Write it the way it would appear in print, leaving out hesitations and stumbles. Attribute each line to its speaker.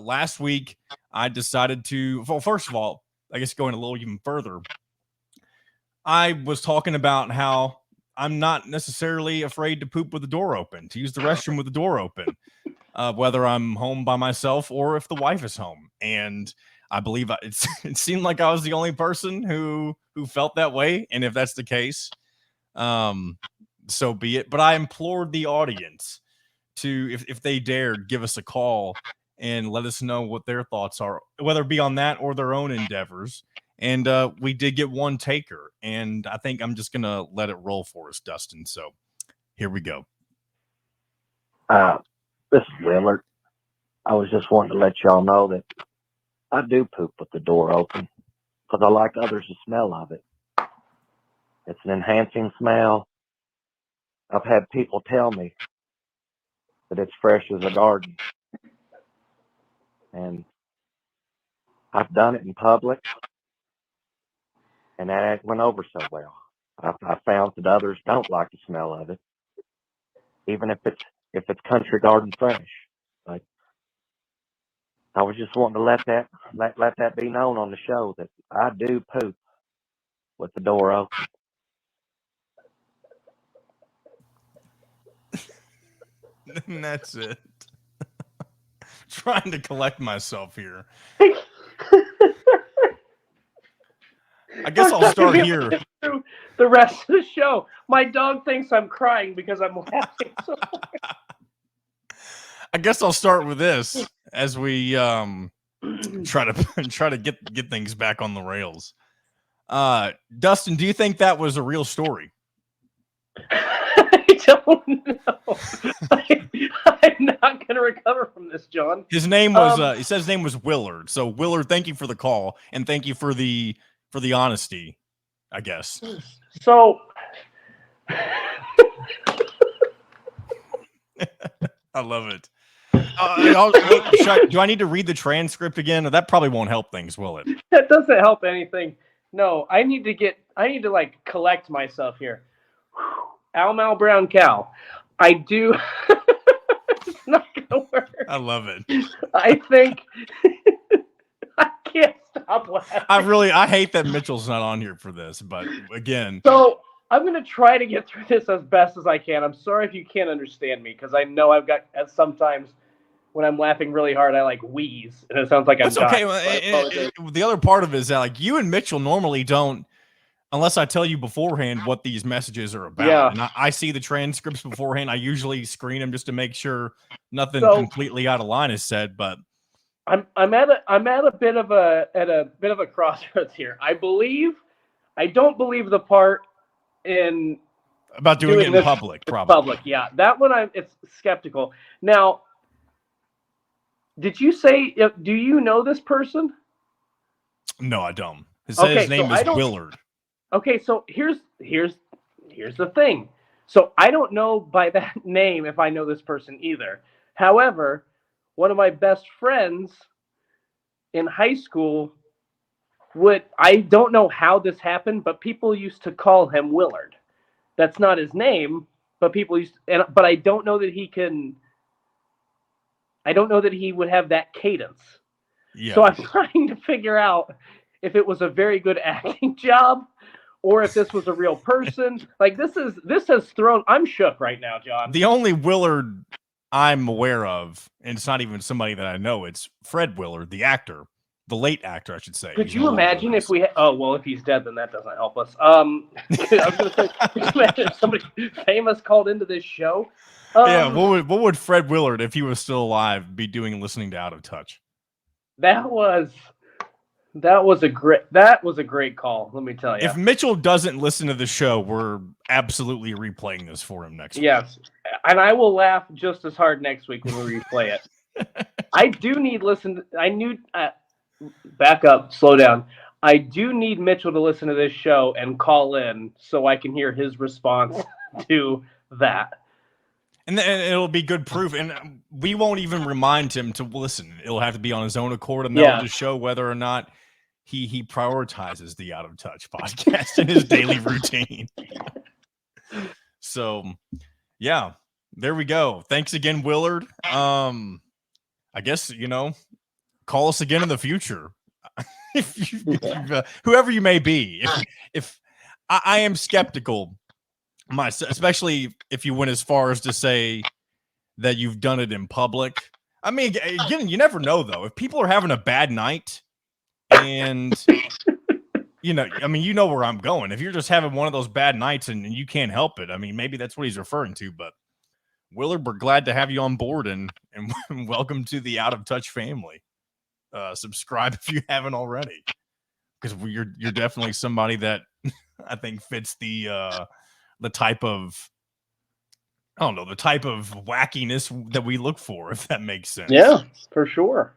Speaker 1: last week I decided to, well, first of all, I guess going a little even further, I was talking about how I'm not necessarily afraid to poop with the door open, to use the restroom with the door open, whether I'm home by myself or if the wife is home. And I believe it seemed like I was the only person who felt that way. And if that's the case, so be it. But I implored the audience to, if they dared, give us a call and let us know what their thoughts are, whether it be on that or their own endeavors. And we did get one taker, and I think I'm just gonna let it roll for us, Dustin. So here we go.
Speaker 2: This is Willard. I was just wanting to let y'all know that I do poop with the door open because I like others to smell of it. It's an enhancing smell. I've had people tell me that it's fresh as a garden. And I've done it in public, and that went over so well. I found that others don't like the smell of it, even if it's country garden fresh. But I was just wanting to let that be known on the show that I do poop with the door open.
Speaker 1: And that's it. Trying to collect myself here. I guess I'll start here.
Speaker 3: The rest of the show, my dog thinks I'm crying because I'm laughing so hard.
Speaker 1: I guess I'll start with this as we try to get things back on the rails. Dustin, do you think that was a real story?
Speaker 3: I don't know. I'm not going to recover from this, John.
Speaker 1: His name was he said his name was Willard. So Willard, thank you for the call and thank you for the honesty, I guess.
Speaker 3: So
Speaker 1: I love it. Do I need to read the transcript again? That probably won't help things, will it?
Speaker 3: That doesn't help anything. No, I need to like collect myself here. Ow, Mal, brown cow. I do. It's not gonna work.
Speaker 1: I love it.
Speaker 3: I think I can't stop laughing.
Speaker 1: I hate that Mitchell's not on here for this, but again.
Speaker 3: So I'm gonna try to get through this as best as I can. I'm sorry if you can't understand me, because I know I've got sometimes when I'm laughing really hard, I like wheeze, and it sounds like I'm dying.
Speaker 1: Okay. The other part of it is that like you and Mitchell normally don't, unless I tell you beforehand what these messages are about.
Speaker 3: Yeah.
Speaker 1: And I see the transcripts beforehand. I usually screen them just to make sure nothing completely out of line is said. But
Speaker 3: I'm at a bit of a crossroads here. I don't believe the part in
Speaker 1: about doing it in public, probably.
Speaker 3: Public, yeah. That one it's skeptical. Now, did you say, do you know this person?
Speaker 1: No, I don't. His name is Willard.
Speaker 3: Okay, so here's the thing. So I don't know by that name if I know this person either. However, one of my best friends in high school I don't know how this happened, but people used to call him Willard. That's not his name, but people but I don't know that he would have that cadence.
Speaker 1: Yeah.
Speaker 3: So I'm trying to figure out if it was a very good acting job or if this was a real person. Like this has thrown. I'm shook right now, John.
Speaker 1: The only Willard I'm aware of, and it's not even somebody that I know, it's Fred Willard, the actor, the late actor, I should say.
Speaker 3: Could you imagine if we? If he's dead, then that doesn't help us. I was going to say, could you imagine if somebody famous called into this show?
Speaker 1: Yeah, what would Fred Willard, if he was still alive, be doing listening to Out of Touch?
Speaker 3: That was a great call, let me tell you.
Speaker 1: If Mitchell doesn't listen to the show, we're absolutely replaying this for him next week.
Speaker 3: Yes, and I will laugh just as hard next week when we replay it. I do need back up, slow down. I do need Mitchell to listen to this show and call in so I can hear his response to that.
Speaker 1: And it'll be good proof. And we won't even remind him to listen. It'll have to be on his own accord, and that'll just show whether or not he prioritizes the Out of Touch podcast in his daily routine. So, yeah, there we go. Thanks again, Willard. I guess, call us again in the future. Whoever you may be, if I am skeptical myself, especially if you went as far as to say that you've done it in public. I mean, again, you never know though. If people are having a bad night and I mean, you know where I'm going. If you're just having one of those bad nights and you can't help it, I mean, maybe that's what he's referring to. But Willard, we're glad to have you on board and welcome to the Out of Touch family. Subscribe if you haven't already, because you're definitely somebody that I think fits the type of, I don't know, the type of wackiness that we look for, if that makes sense.
Speaker 3: Yeah, for sure.